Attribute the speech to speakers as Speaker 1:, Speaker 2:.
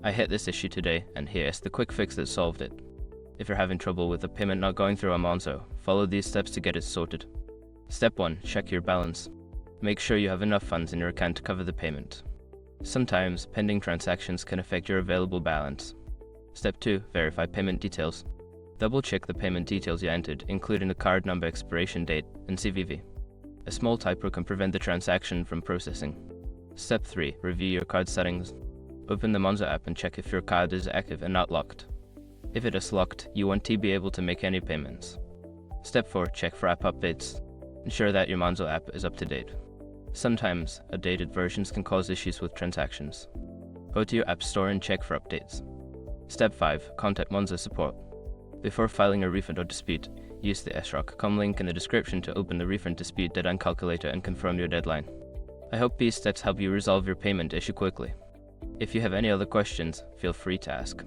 Speaker 1: I hit this issue today, and here's the quick fix that solved it. If you're having trouble with a payment not going through on Monzo, follow these steps to get it sorted. Step 1. Check your balance. Make sure you have enough funds in your account to cover the payment. Sometimes, pending transactions can affect your available balance. Step 2. Verify payment details. Double-check the payment details you entered, including the card number, expiration date, and CVV. A small typo can prevent the transaction from processing. Step 3. Review your card settings. Open the Monzo app and check if your card is active and not locked. If it is locked, you won't be able to make any payments. Step 4. Check for app updates. Ensure that your Monzo app is up to date. Sometimes, outdated versions can cause issues with transactions. Go to your app store and check for updates. Step 5. Contact Monzo support. Before filing a refund or dispute, use the srock.com link in the description to open the refund dispute deadline calculator and confirm your deadline. I hope these steps help you resolve your payment issue quickly. If you have any other questions, feel free to ask.